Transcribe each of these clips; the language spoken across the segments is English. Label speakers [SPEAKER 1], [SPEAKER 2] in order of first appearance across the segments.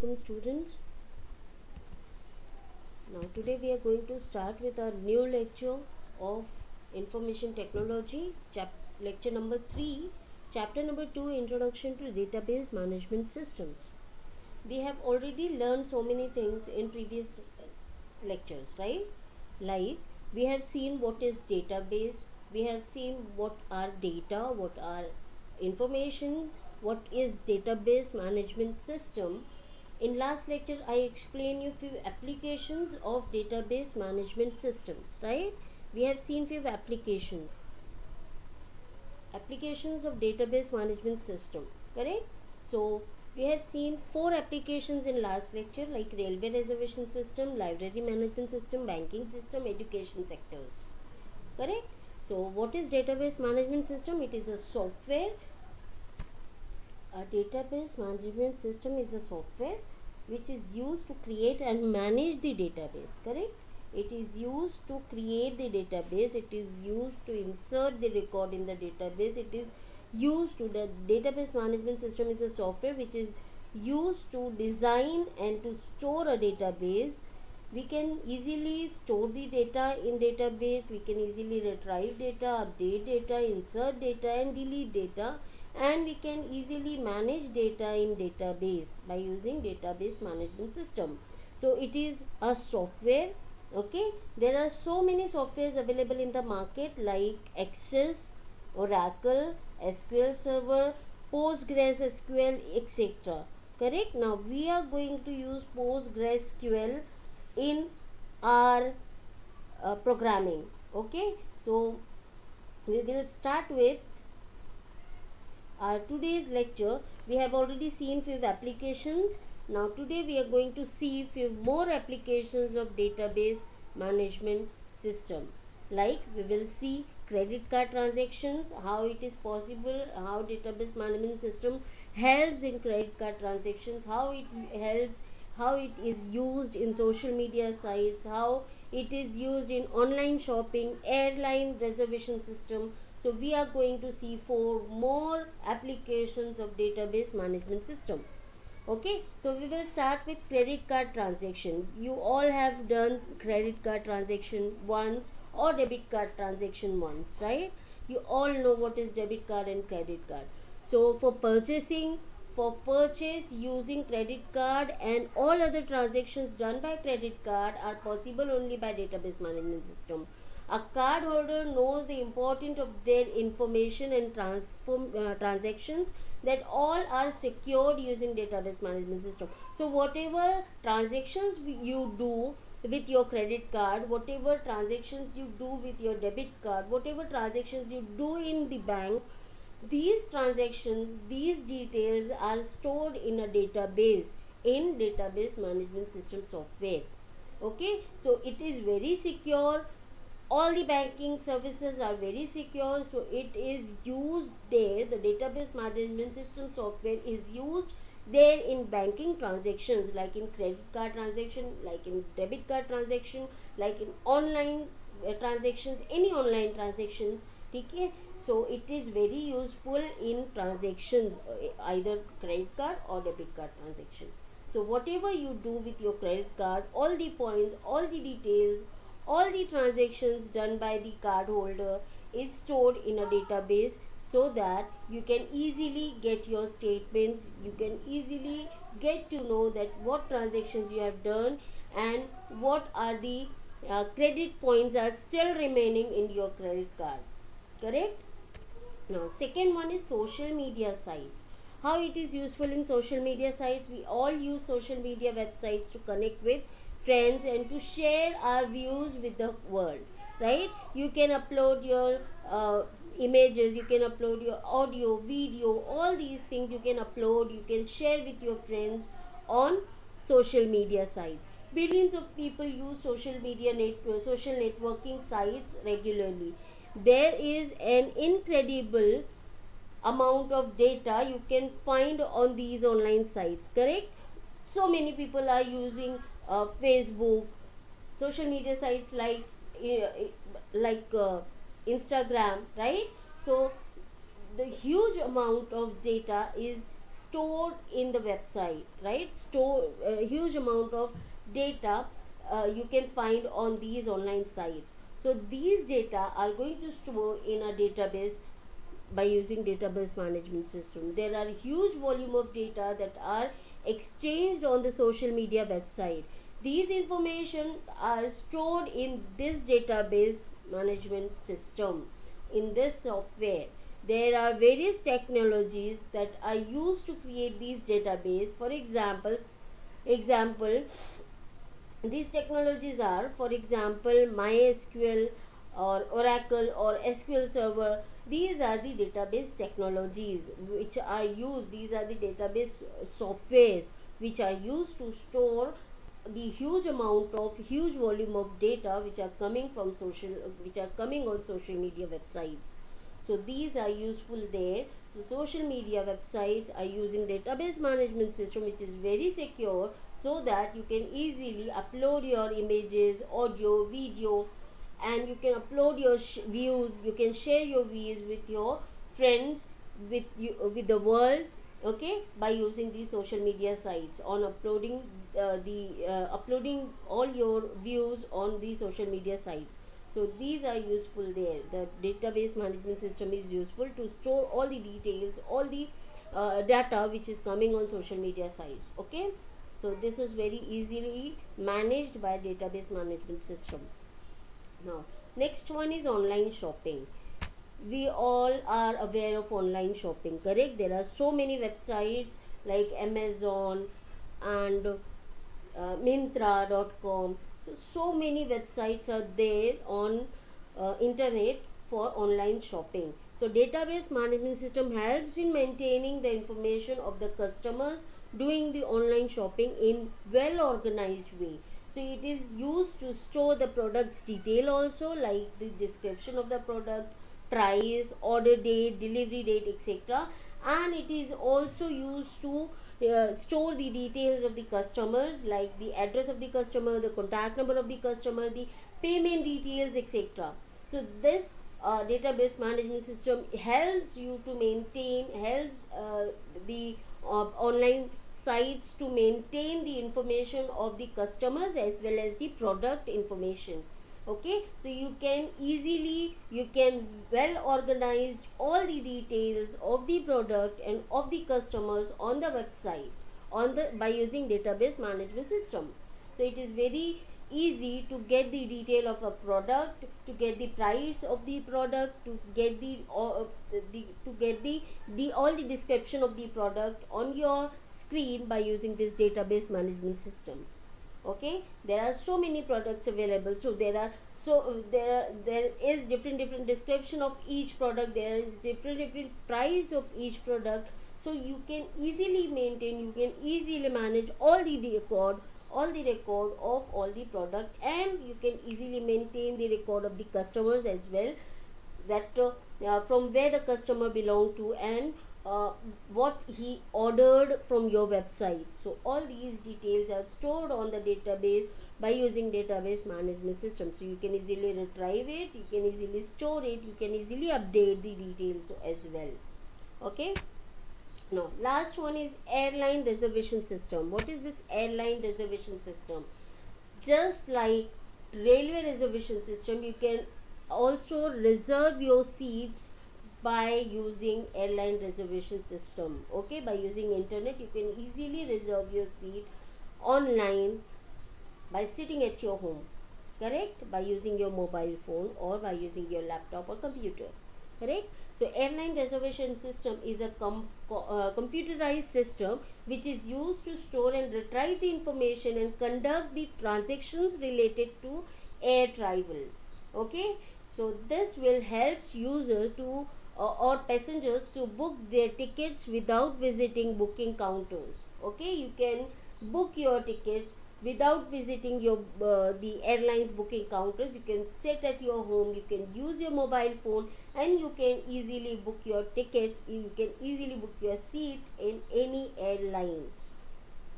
[SPEAKER 1] welcome students. Now today we are going to start with our new lecture of information technology, lecture number 3, chapter number 2, introduction to database management systems. We have already learned so many things in previous lectures, right? Like we have seen what is database, we have seen what are data, what are information, what is database management system. In last lecture I explained you few applications of database management systems, right? We have seen few applications of database management system, correct? So we have seen 4 applications in last lecture, like railway reservation system, library management system, banking system, education sectors, correct? So what is database management system? It is a software. A database management system is a software which is used to create and manage the database, correct? It is used to create the database, it is used to insert the record in the database, it is used to, the database management system is a software which is used to design and to store a database. We can easily store the data in database, we can easily retrieve data, update data, insert data and delete data, and we can easily manage data in database by using database management system. So it is a software. Okay, there are so many softwares available in the market like Access, Oracle, SQL Server, PostgreSQL, etc. Correct? Now we are going to use PostgreSQL in our programming. Okay, so we will start with today's lecture. We have already seen few applications. Now today we are going to see few more applications of database management system. Like we will see credit card transactions, how it is possible, how database management system helps in credit card transactions, how it helps, how it is used in social media sites, how it is used in online shopping, airline reservation system. So we are going to see 4 more applications of database management system. Okay, so we will start with credit card transaction. You all have done credit card transaction once or debit card transaction once, right? You all know what is debit card and credit card. So for purchase using credit card and all other transactions done by credit card are possible only by database management system. A card holder knows the importance of their information and transactions, that all are secured using database management system. So whatever transactions you do with your credit card, whatever transactions you do with your debit card, whatever transactions you do in the bank, these transactions, these details are stored in a database, in database management system software. Okay, so it is very secure. All the banking services are very secure, so it is used there. The database management system software is used there in banking transactions, like in credit card transaction, like in debit card transaction, like in online transactions, any online transaction. Okay, so it is very useful in transactions, either credit card or debit card transaction. So whatever you do with your credit card, all the points, all the details, all the transactions done by the card holder is stored in a database, so that you can easily get your statements, you can easily get to know that what transactions you have done and what are the credit points are still remaining in your credit card, correct? Now second one is social media sites. How it is useful in social media sites? We all use social media websites to connect with friends and to share our views with the world, right? You can upload your images, you can upload your audio, video, all these things you can upload, you can share with your friends on social media sites. Billions of people use social networking sites regularly. There is an incredible amount of data you can find on these online sites, correct? So many people are using Facebook, social media sites like Instagram, right? So the huge amount of data is stored in the website, right? Store a huge amount of data you can find on these online sites. So these data are going to store in a database by using database management system. There are huge volume of data that are exchanged on the social media website. These information are stored in this database management system, in this software. There are various technologies that are used to create these database. For example, these technologies are, for example, MySQL or Oracle or SQL Server. These are the database technologies which are used. These are the database softwares which are used to store the huge volume of data which are coming from which are coming on social media websites. So these are useful there. So social media websites are using database management system which is very secure, so that you can easily upload your images, audio, video, and you can upload your views. You can share your views with your friends, with the world, okay, by using these social media sites, on uploading all your views on the social media sites. So these are useful there. The database management system is useful to store all the details, all the data which is coming on social media sites, okay. So this is very easily managed by database management system. Now next one is online shopping. We all are aware of online shopping, correct? There are so many websites like Amazon and Myntra.com. So many websites are there on internet for online shopping. So database management system helps in maintaining the information of the customers doing the online shopping in well organized way. So it is used to store the product's detail also, like the description of the product, price, order date, delivery date, etc. And it is also used to store the details of the customers, like the address of the customer, the contact number of the customer, the payment details, etc. So this database management system helps you to maintain, helps the online sites to maintain the information of the customers as well as the product information, okay. So you can easily, you can well organize all the details of the product and of the customers on the website, by using database management system. So it is very easy to get the detail of a product, to get the price of the product, to get the all the description of the product on your screen by using this database management system, okay. There are so many products available. So there is different description of each product. There is different price of each product. So you can easily maintain, you can easily manage all the record of all the product, and you can easily maintain the record of the customers as well, that from where the customer belong to, and what he ordered from your website. So all these details are stored on the database by using database management system. So you can easily retrieve it, you can easily store it, you can easily update the details as well, okay. Now last one is airline reservation system. What is this airline reservation system? Just like railway reservation system, you can also reserve your seats by using airline reservation system, okay. By using internet, you can easily reserve your seat online by sitting at your home, correct, by using your mobile phone or by using your laptop or computer, correct. So airline reservation system is a computerized system which is used to store and retrieve the information and conduct the transactions related to air travel, okay. So this will help users to or passengers to book their tickets without visiting booking counters, okay. You can book your tickets without visiting your the airlines booking counters. You can sit at your home, you can use your mobile phone, and you can easily book your tickets, you can easily book your seat in any airline,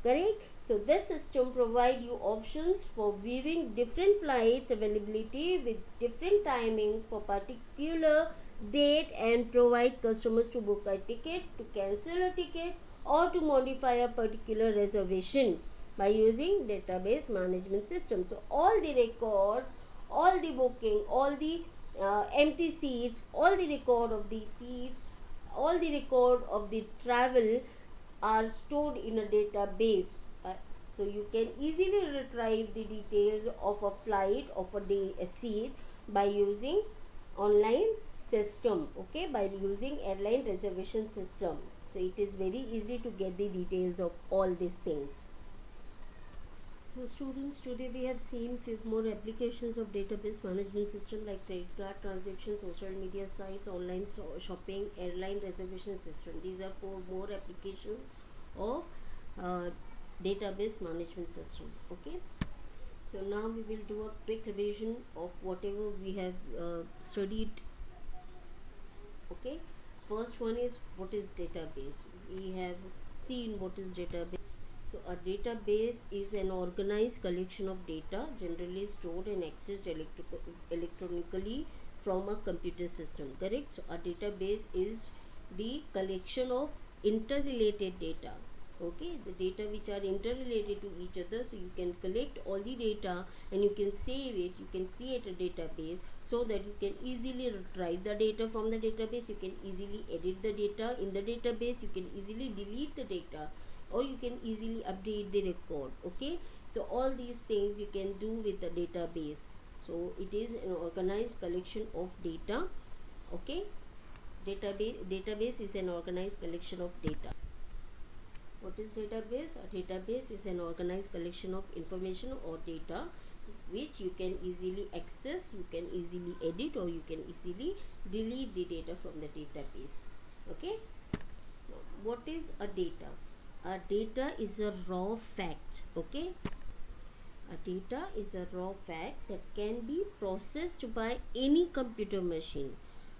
[SPEAKER 1] correct. So this system provide you options for viewing different flights availability with different timing for particular date, and provide customers to book a ticket, to cancel a ticket, or to modify a particular reservation by using database management system. So all the records, all the booking, all the empty seats, all the record of the seats, all the record of the travel are stored in a database. uh, so you can easily retrieve the details of a flight, of a seat, by using online system, okay, by using airline reservation system. So it is very easy to get the details of all these things. So students, today we have seen few more applications of database management system like credit card transactions, social media sites, online shopping, airline reservation system. These are 4 more applications of uh, database management system. Okay. So now we will do a quick revision of whatever we have studied. Okay. First one is, what is database? We have seen what is database. So a database is an organized collection of data generally stored and accessed electronically from a computer system. Correct? So a database is the collection of interrelated data. Okay, the data which are interrelated to each other. So you can collect all the data and you can save it. You can create a database so that you can easily retrieve the data from the database. You can easily edit the data in the database. You can easily delete the data, or you can easily update the record. Okay, so all these things you can do with the database. So it is an organized collection of data. Okay, database is an organized collection of data. What is database? A database is an organized collection of information or data which you can easily access, you can easily edit, or you can easily delete the data from the database. Okay, now what is a data? A data is a raw fact. Okay, a data is a raw fact that can be processed by any computer machine.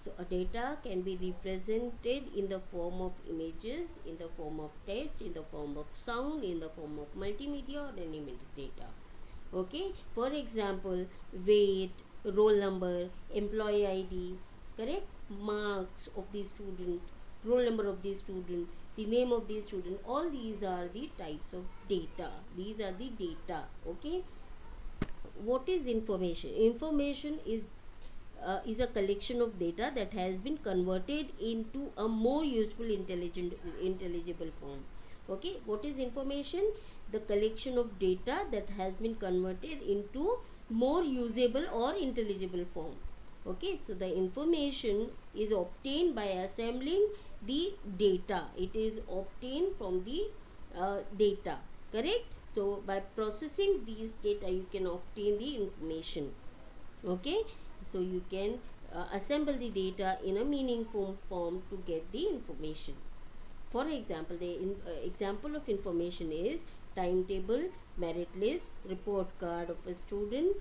[SPEAKER 1] So a data can be represented in the form of images, in the form of text, in the form of sound, in the form of multimedia, or any data. Okay, for example, weight, roll number, employee ID, correct, marks of the student, roll number of the student, the name of the student, all these are the types of data. These are the data. Okay, what is information? Information is a collection of data that has been converted into a more useful, intelligible form. Okay, what is information? The collection of data that has been converted into more usable or intelligible form. Okay, so the information is obtained by assembling the data. It is obtained from the data. Correct? So by processing these data, you can obtain the information. Okay, so you can assemble the data in a meaningful form to get the information. For example, the example of information is timetable, merit list, report card of a student,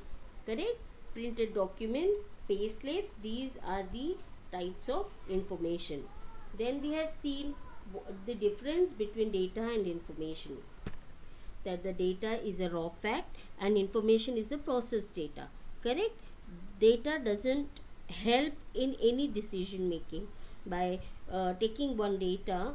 [SPEAKER 1] correct, printed document, pay slips. These are the types of information. Then we have seen the difference between data and information, that the data is a raw fact and information is the processed data. Correct? Data doesn't help in any decision making. By taking one data,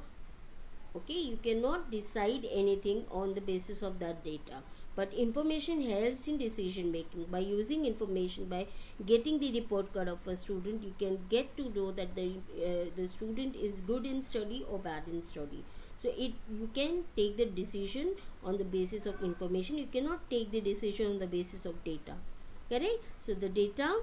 [SPEAKER 1] okay, you cannot decide anything on the basis of that data, but information helps in decision making. By using information, by getting the report card of a student, you can get to know that the student is good in study or bad in study. So you can take the decision on the basis of information. You cannot take the decision on the basis of data. Correct? So the data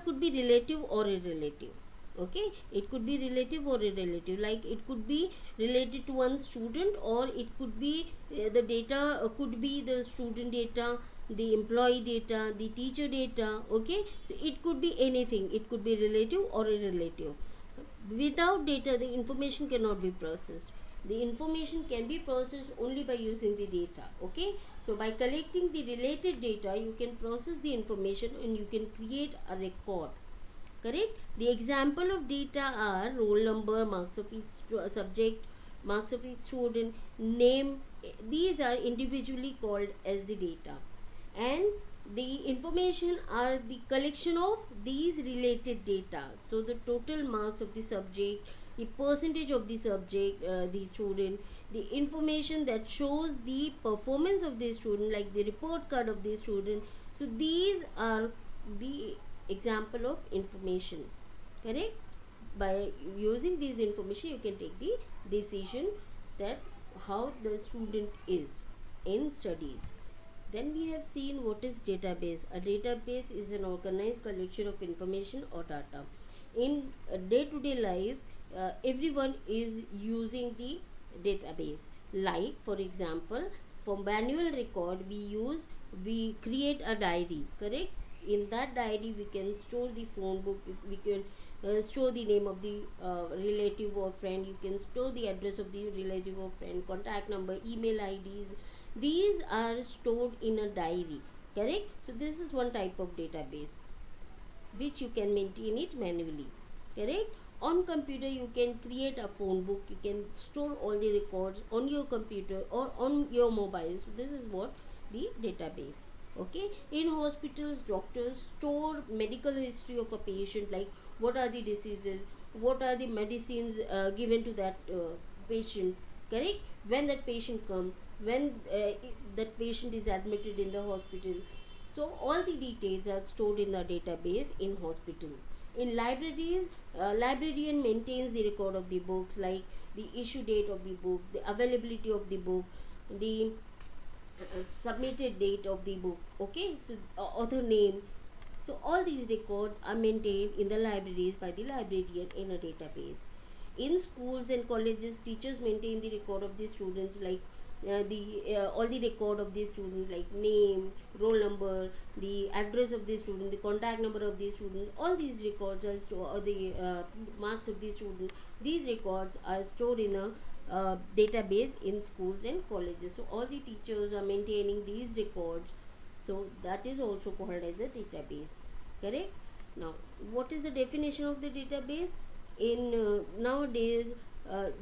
[SPEAKER 1] could be relative or irrelative. Okay, it could be relative or irrelative, like it could be related to one student, or it could be the data could be the student data, the employee data, the teacher data. Okay, so it could be anything. It could be relative or irrelative. Without data, the information cannot be processed. The information can be processed only by using the data. Okay, so by collecting the related data, you can process the information and you can create a record. Correct? The example of data are roll number, marks of each subject, marks of each student, name. These are individually called as the data, and the information are the collection of these related data. So the total marks of the subject, the percentage of the subject, the student, the information that shows the performance of the student, like the report card of the student. So these are the example of information, correct? By using these information you can take the decision that how the student is in studies. Then we have seen what is database. A database is an organized collection of information or data. In day-to-day life, everyone is using the database. Like for example, for manual record, we create a diary, correct? In that diary, we can store the phone book. We can store the name of the relative or friend. You can store the address of the relative or friend, contact number, email IDs. These are stored in a diary, correct? So this is one type of database which you can maintain it manually, correct? On computer you can create a phone book. You can store all the records on your computer or on your mobile. So this is what the database. Okay, in hospitals doctors store medical history of a patient, like what are the diseases, what are the medicines given to that patient, correct? When that patient comes, when that patient is admitted in the hospital. So all the details are stored in a database in hospitals. In libraries, librarian maintains the record of the books, like the issue date of the book, the availability of the book, the submitted date of the book. Okay, so author name. So all these records are maintained in the libraries by the librarian in a database. In schools and colleges, teachers maintain the record of the students, like the all the record of the student, like name, roll number, the address of the student, the contact number of the student. All these records are stored, or the marks of the student. These records are stored in a database in schools and colleges. So all the teachers are maintaining these records. So that is also called as a database, correct? Now what is the definition of the database? In nowadays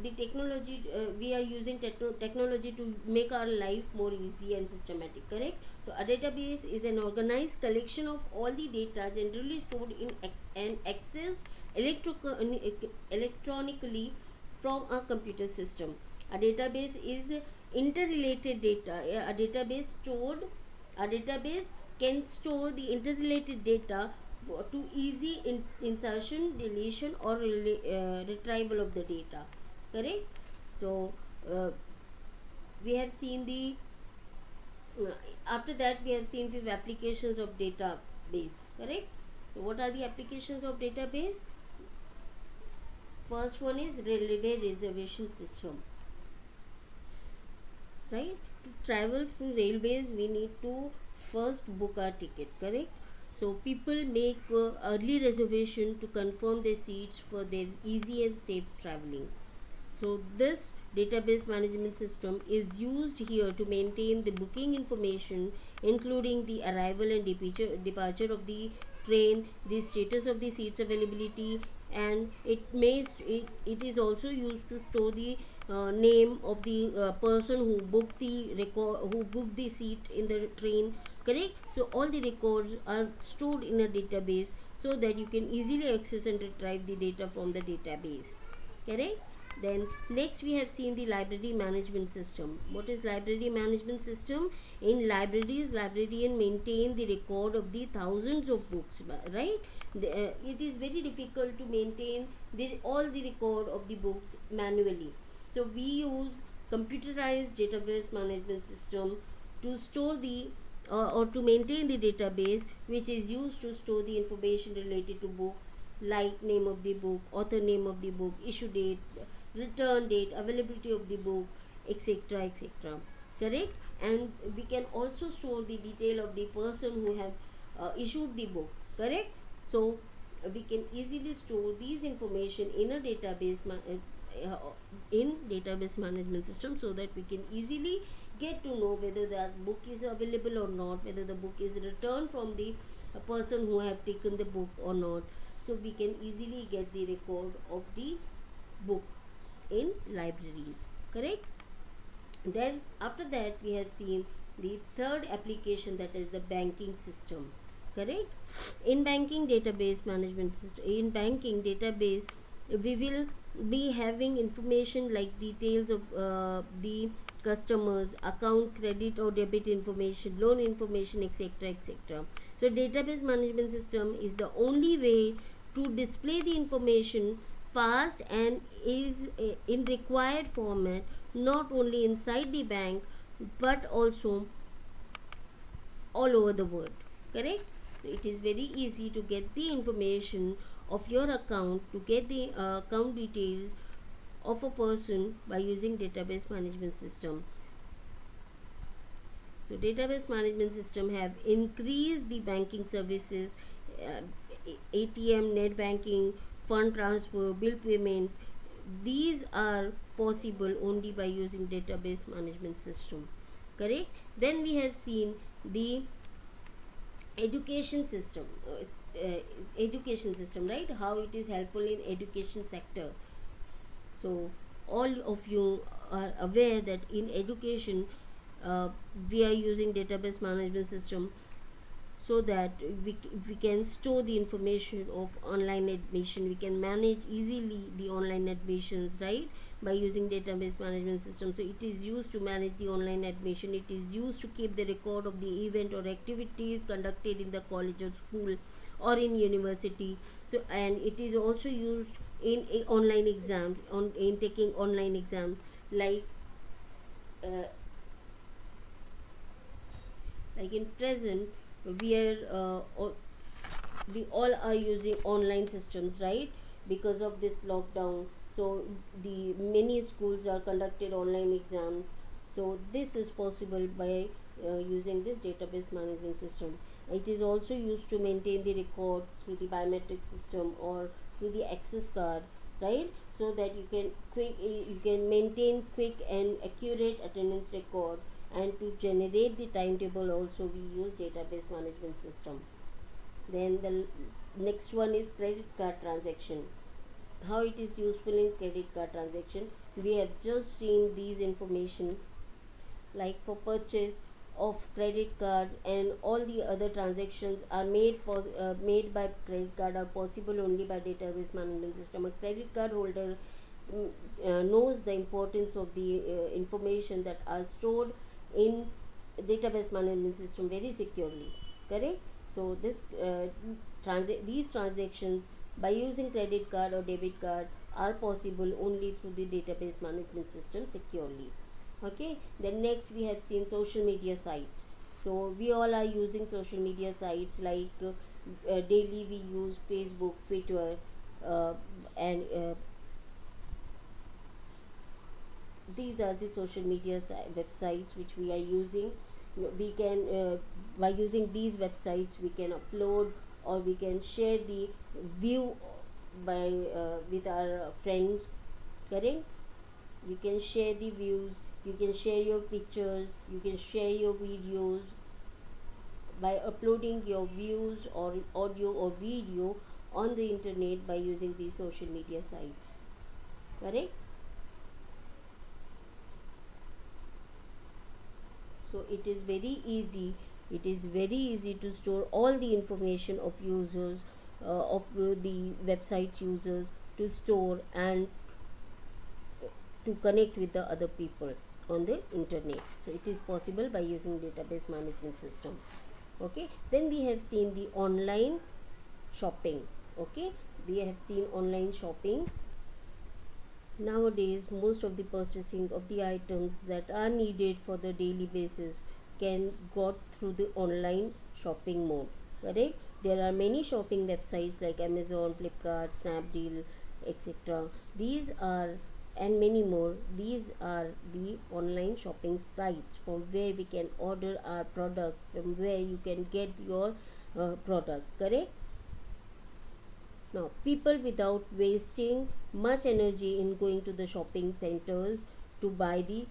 [SPEAKER 1] the technology, we are using technology to make our life more easy and systematic, correct? So a database is an organized collection of all the data generally stored in and accessed electronically from a computer system. A database is interrelated data. A database can store the interrelated data to easy insertion, deletion, or retrieval of the data, correct? So uh, we have seen the uh, after that we have seen few applications of database, correct? So what are the applications of database? First one is railway reservation system, right? To travel through railways we need to first book our ticket, correct? So people make early reservation to confirm their seats for their easy and safe traveling. So this database management system is used here to maintain the booking information, including the arrival and departure of the train, the status of the seats availability, and it is also used to store the name of the person who booked the seat in the train, correct? So all the records are stored in a database so that you can easily access and retrieve the data from the database, correct? Then next we have seen the library management system. What is library management system? In libraries, librarian maintain the record of the thousands of books, right? It is very difficult to maintain all the record of the books manually. So we use computerized database management system to store the or to maintain the database, which is used to store the information related to books, like name of the book, author name of the book, issue date, return date, availability of the book, etc., etc., correct? And we can also store the detail of the person who have issued the book, correct? So we can easily store these information in a in database management system, so that we can easily get to know whether that book is available or not, whether the book is returned from the person who have taken the book or not. So we can easily get the record of the book in libraries, correct? Then after that we have seen the third application, that is the banking system, correct? In banking database management system, in banking database we will be having information like details of the customers account, credit or debit information, loan information, etc., etc. So database management system is the only way to display the information fast and is in required format, not only inside the bank but also all over the world. Correct? So it is very easy to get the information of your account, to get the account details of a person by using database management system. So database management system have increased the banking services, uh, ATM, net banking, fund transfer, bill payment. These are possible only by using database management system. Correct? Then we have seen the education system. Education system, right? How it is helpful in education sector. So all of you are aware that in education we are using database management system so that we can store the information of online admission. We can manage easily the online admissions, right, by using database management system. So it is used to manage the online admission. It is used to keep the record of the event or activities conducted in the college or school or in university. So and it is also used in online exams, in taking online exams, uh, like in present we are we all are using online systems, right, because of this lockdown. So the many schools are conducted online exams. So this is possible by using this database management system. It is also used to maintain the record through the biometric system or through the access card, right, so that you can maintain quick and accurate attendance record. And to generate the timetable also we use database management system. Then the next one is credit card transaction. How it is useful in credit card transaction, we have just seen these information, like for purchase of credit cards and all the other transactions are made by credit card are possible only by database management system. A credit card holder knows the importance of the information that are stored in database management system very securely. Correct? So these transactions by using credit card or debit card are possible only through the database management system securely. Okay, then next we have seen social media sites. So we all are using social media sites, like daily we use Facebook, Twitter, and these are the social media websites which we are using. We can by using these websites we can upload or we can share the view by with our friends. Correct? You can share the views, you can share your pictures, you can share your videos by uploading your views or audio or video on the internet by using these social media sites. Correct? So it is very easy, it is very easy to store all the information of users, of the website users, to store and to connect with the other people on the internet. So it is possible by using database management system. Okay, then we have seen the online shopping. Okay, we have seen online shopping. Nowadays most of the purchasing of the items that are needed for the daily basis can got through the online shopping mode. Correct? There are many shopping websites like Amazon, Flipkart, Snapdeal, etc. These are, and many more, these are the online shopping sites from where we can order our product, from where you can get your product. Correct? Now, people, without wasting much energy in going to the shopping centers to buy the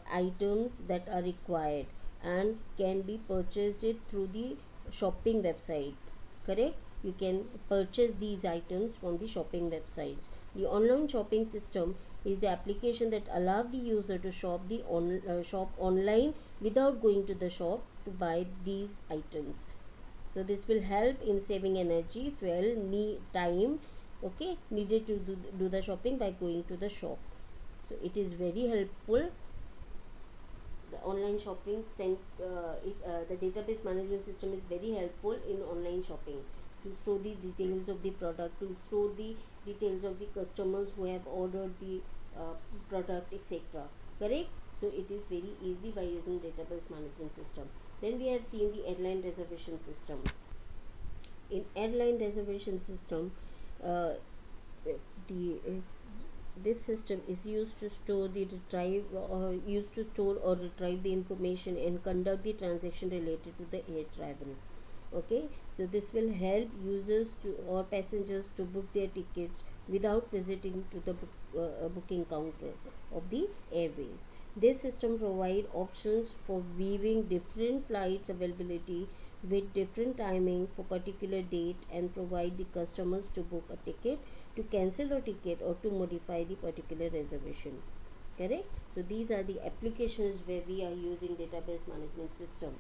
[SPEAKER 1] items that are required, and can be purchased it through the shopping website. Correct? You can purchase these items from the shopping websites. The online shopping system is the application that allows the user to shop online without going to the shop to buy these items. So this will help in saving energy, fuel, time, okay, needed to do the shopping by going to the shop. So it is very helpful. The online shopping the database management system is very helpful in online shopping, to store the details of the product, to store the details of the customers who have ordered the uh, product, etc. Correct. So it is very easy by using database management system. Then we have seen the airline reservation system. In airline reservation system, uh, the this system is used to store the retrieve or used to store or retrieve the information and conduct the transaction related to the air travel. Okay, so this will help users to or passengers to book their tickets without visiting to the booking counter of the airways. This system provide options for viewing different flights availability with different timing for particular date, and provide the customers to book a ticket, to cancel a ticket, or to modify the particular reservation. Correct. So these are the applications where we are using database management system,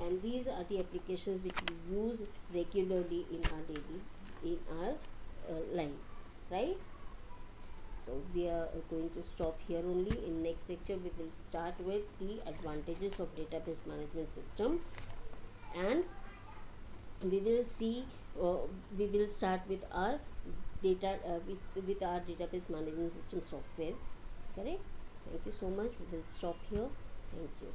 [SPEAKER 1] and these are the applications which we use regularly in our daily in our life, right? So we are going to stop here only. In next lecture we will start with the advantages of database management system, and we will see uh, we will start with our with our database management system software. Correct. Thank you so much. We will stop here. Thank you.